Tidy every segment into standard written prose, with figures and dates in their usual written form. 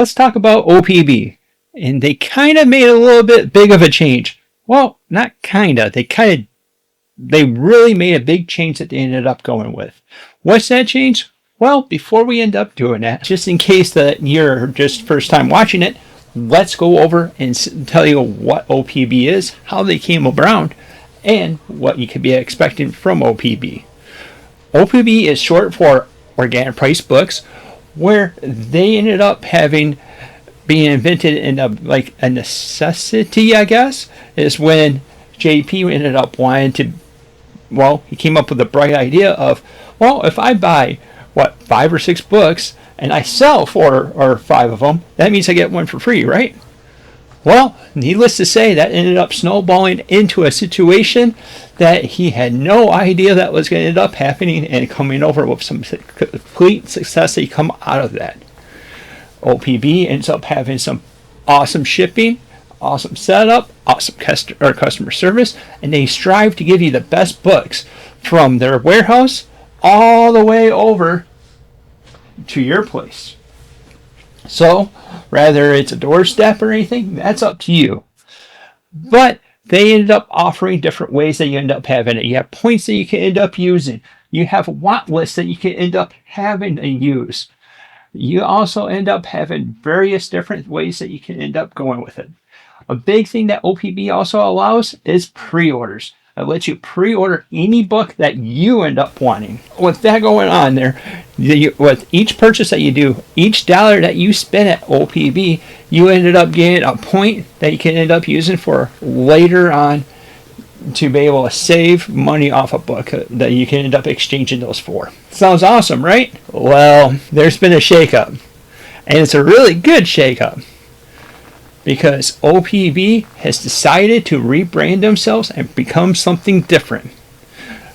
Let's talk about OPB. And they kind of made a little bit big of a change. Well, not kind of. They really made a big change that they ended up going with. What's that change? Well, before we end up doing that, just in case that you're just first time watching it, let's go over and tell you what OPB is, how they came around, and what you could be expecting from OPB. OPB is short for Organic Price Books, where they ended up being invented in a necessity, I guess, is when JP ended up wanting to, he came up with a bright idea of, if I buy 5 or 6 books and I sell 4 or 5 of them, that means I get one for free, right? Well, needless to say, that ended up snowballing into a situation that he had no idea that was going to end up happening, and coming over with some complete success that come out of that. OPB ends up having some awesome shipping, awesome setup, awesome customer service, and they strive to give you the best books from their warehouse all the way over to your place. So, whether it's a doorstep or anything, that's up to you. But they ended up offering different ways that you end up having it. You have points that you can end up using. You have want lists that you can end up having to use. You also end up having various different ways that you can end up going with it. A big thing that OPB also allows is pre-orders. It lets you pre-order any book that you end up wanting. With that going on there, with each purchase that you do, each dollar that you spend at OPB, you ended up getting a point that you can end up using for later on to be able to save money off a book that you can end up exchanging those for. Sounds awesome, right? Well, there's been a shake-up, and it's a really good shake-up, because OPB has decided to rebrand themselves and become something different.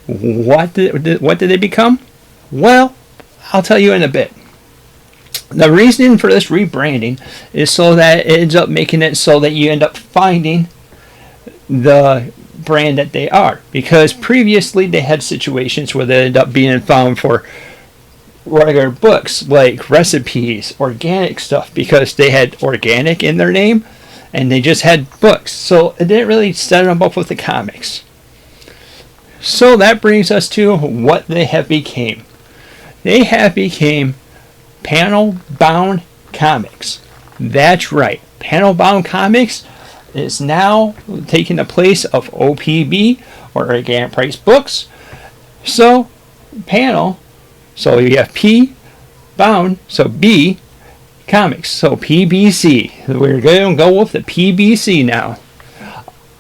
What did they become? Well, I'll tell you in a bit. The reason for this rebranding is so that it ends up making it so that you end up finding the brand that they are. Because previously they had situations where they end up being found for regular books like recipes, organic stuff, because they had organic in their name and they just had books, so it didn't really set them up with the comics. So that brings us to what they have became. They have became panel bound comics. That's right, panel bound comics is now taking the place of OPB, or Organic Price Books. So panel, so you have P bound, so B comics, so PBC. We're going to go with the PBC now.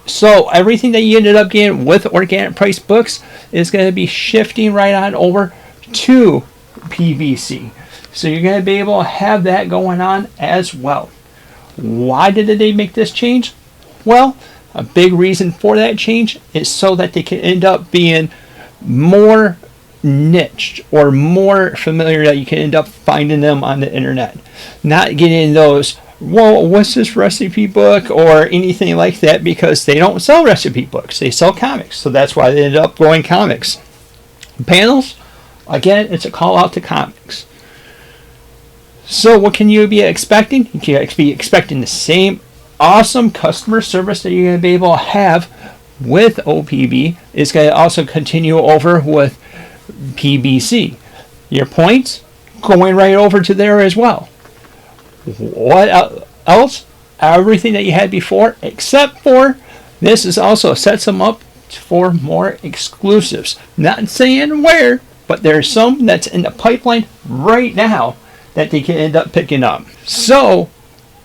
So everything that you ended up getting with Organic Price Books is going to be shifting right on over to PBC. So you're going to be able to have that going on as well. Why did they make this change? Well, a big reason for that change is so that they can end up being more niched or more familiar, that you can end up finding them on the internet. Not getting those, what's this recipe book or anything like that, because they don't sell recipe books, they sell comics. So that's why they ended up going comics. Panels, again, it's a call out to comics. So what can you be expecting? You can be expecting the same awesome customer service that you're going to be able to have with OPB. Is going to also continue over with PBC. Your points going right over to there as well. What else? Everything that you had before, except for this is also sets them up for more exclusives. Not saying where, but there's some that's in the pipeline right now that they can end up picking up. So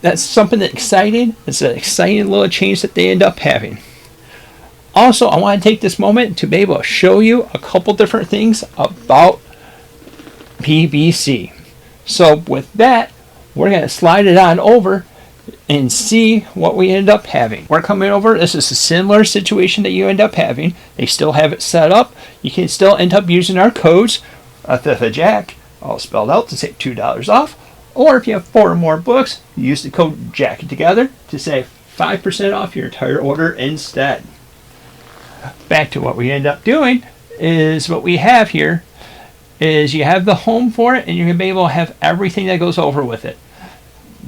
that's something that's exciting. It's an exciting little change that they end up having. Also, I want to take this moment to be able to show you a couple different things about PBC. So with that, we're going to slide it on over and see what we end up having. We're coming over. This is a similar situation that you end up having. They still have it set up. You can still end up using our codes, Afifthofjack, all spelled out, to save $2 off. Or if you have 4 or more books, use the code JACK together to save 5% off your entire order instead. Back to what we end up doing is what we have here is you have the home for it, and you're going to be able to have everything that goes over with it.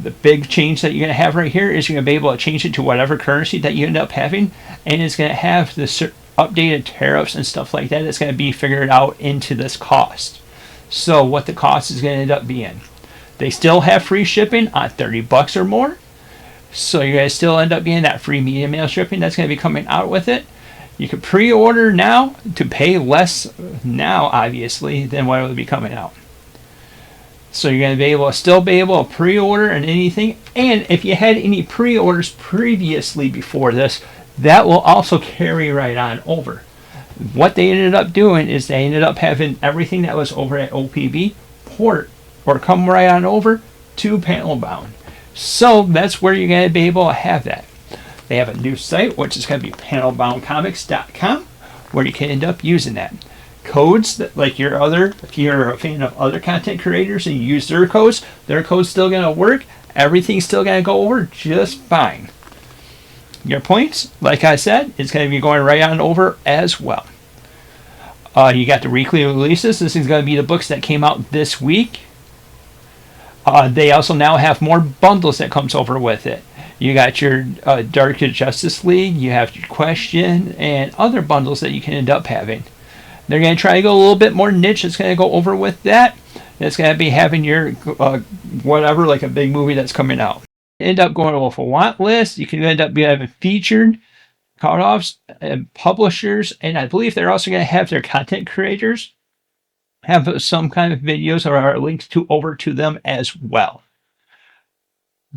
the big change that you're going to have right here is you're going to be able to change it to whatever currency that you end up having, and it's going to have the updated tariffs and stuff like that. It's going to be figured out into this cost. So what the cost is going to end up being. They still have free shipping on $30 or more. So you're going to still end up being that free media mail shipping that's going to be coming out with it. You can pre-order now to pay less now, obviously, than what it would be coming out. So you're going to be able to still be able to pre-order and anything. And if you had any pre-orders previously before this, that will also carry right on over. What they ended up doing is they ended up having everything that was over at OPB port or come right on over to panel bound. So that's where you're going to be able to have that. They have a new site, which is going to be panelboundcomics.com, where you can end up using that. Codes that, like your other, if you're a fan of other content creators and you use their code's still going to work. Everything's still going to go over just fine. Your points, like I said, it's going to be going right on over as well. You got the weekly releases. This is going to be the books that came out this week. They also now have more bundles that comes over with it. You got your Dark Justice League, you have your Question, and other bundles that you can end up having. They're going to try to go a little bit more niche. It's going to go over with that. It's going to be having your whatever, like a big movie that's coming out. End up going with a want list. You can end up having featured cut-offs and publishers, and I believe they're also going to have their content creators have some kind of videos or links to over to them as well.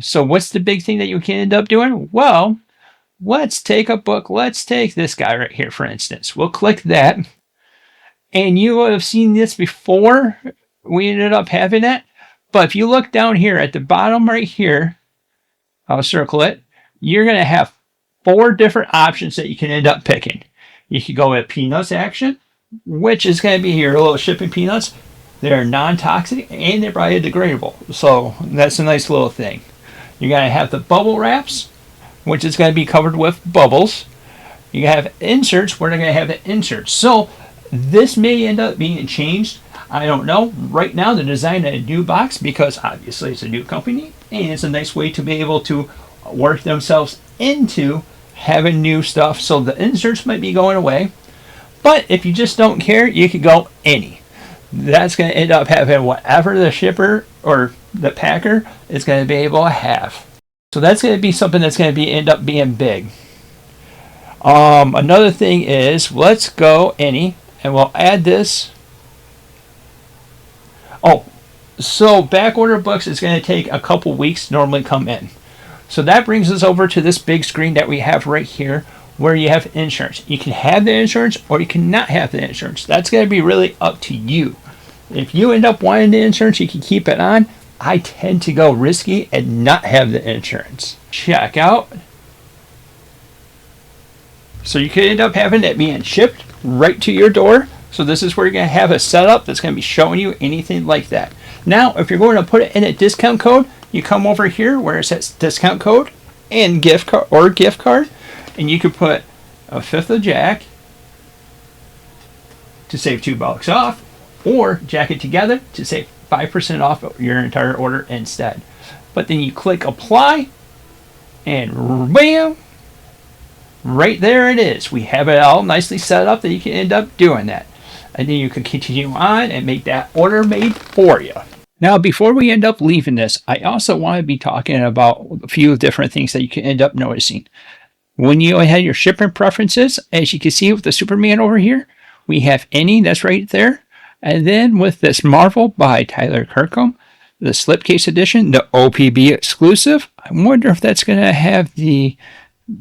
So what's the big thing that you can end up doing? Well, let's take a book. Let's take this guy right here, for instance. We'll click that. And you would have seen this before we ended up having it. But if you look down here at the bottom right here, I'll circle it. You're going to have 4 different options that you can end up picking. You can go with Peanuts Action, which is going to be your little shipping peanuts. They're non-toxic and they're biodegradable. So that's a nice little thing. You're going to have the bubble wraps, which is going to be covered with bubbles. You have inserts where they're going to have the inserts. So this may end up being changed. I don't know. Right now they're designing a new box because obviously it's a new company and it's a nice way to be able to work themselves into having new stuff. So the inserts might be going away. But if you just don't care, you could go any. That's going to end up having whatever the shipper or the packer is going to be able to have. So that's going to be something that's going to end up being big. Another thing is, let's go any, and we'll add this. Oh, so backorder books is going to take a couple weeks to normally come in. So that brings us over to this big screen that we have right here, where you have insurance. You can have the insurance or you cannot have the insurance. That's going to be really up to you. If you end up wanting the insurance, you can keep it on. I tend to go risky and not have the insurance. Check out. So you could end up having it being shipped right to your door. So this is where you're going to have a setup that's going to be showing you anything like that. Now, if you're going to put it in a discount code, you come over here where it says discount code and gift card, and you could put Afifthofjack to save $2 off, or Jack it together to save 5% off your entire order instead. But then you click apply, and bam, right there it is. We have it all nicely set up that you can end up doing that. And then you can continue on and make that order made for you. Now, before we end up leaving this, I also want to be talking about a few different things that you can end up noticing. When you had your shipping preferences, as you can see with the Superman over here, we have any, that's right there. And then with this Marvel by Tyler Kirkham, the slipcase edition, the OPB exclusive, I wonder if that's going to have the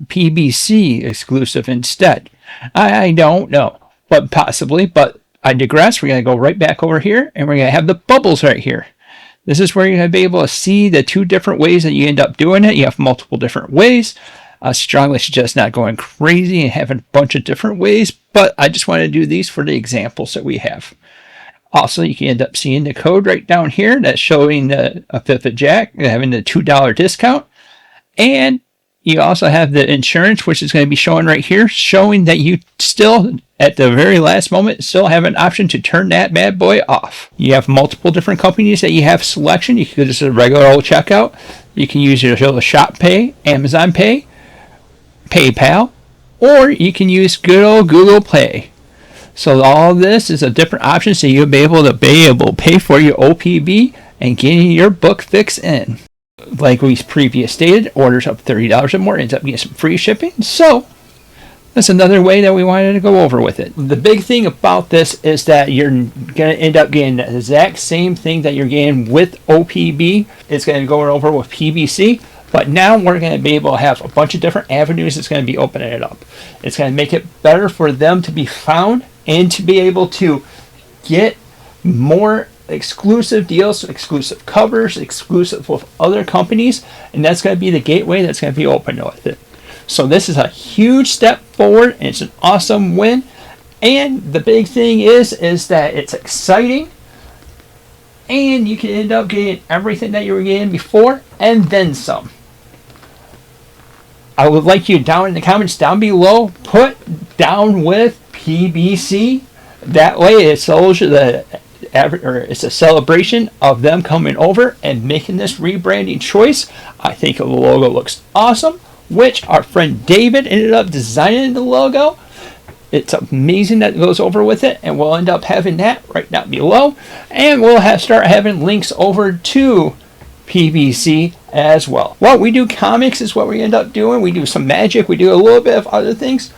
PBC exclusive instead. I don't know, but possibly. But I digress. We're going to go right back over here, and we're going to have the bubbles right here. This is where you're going to be able to see the 2 different ways that you end up doing it. You have multiple different ways. I strongly suggest not going crazy and having a bunch of different ways, but I just want to do these for the examples that we have. Also, you can end up seeing the code right down here that's showing the Afifthofjack having the $2 discount. And you also have the insurance, which is going to be showing right here, showing that you still at the very last moment, still have an option to turn that bad boy off. You have multiple different companies that you have selection. You can just a regular old checkout. You can use your Shop Pay, Amazon Pay, PayPal, or you can use good old Google Play. So all this is a different option, so you'll be able to pay for your OPB and getting your book fix in. Like we previously stated, orders up $30 or more ends up getting some free shipping. So that's another way that we wanted to go over with it. The big thing about this is that you're going to end up getting the exact same thing that you're getting with OPB. It's going to go over with PBC. But now we're going to be able to have a bunch of different avenues that's going to be opening it up. It's going to make it better for them to be found and to be able to get more exclusive deals, exclusive covers, exclusive with other companies. And that's going to be the gateway that's going to be open with it. So this is a huge step forward, and it's an awesome win. And the big thing is that it's exciting. And you can end up getting everything that you were getting before and then some. I would like you down in the comments down below, put down with PBC. That way it's a celebration of them coming over and making this rebranding choice. I think the logo looks awesome, which our friend David ended up designing the logo. It's amazing that goes over with it, and we'll end up having that right down below. And we'll start having links over to PBC as well. Well, we do comics is what we end up doing. We do some magic. We do a little bit of other things.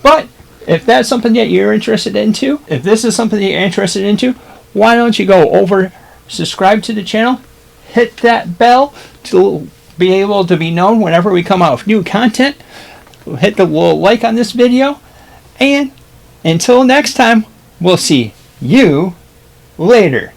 But if that's something that you're interested into, if this is something that you're interested into, why don't you go over, subscribe to the channel, hit that bell to be able to be known whenever we come out with new content. Hit the little like on this video. And until next time, we'll see you later.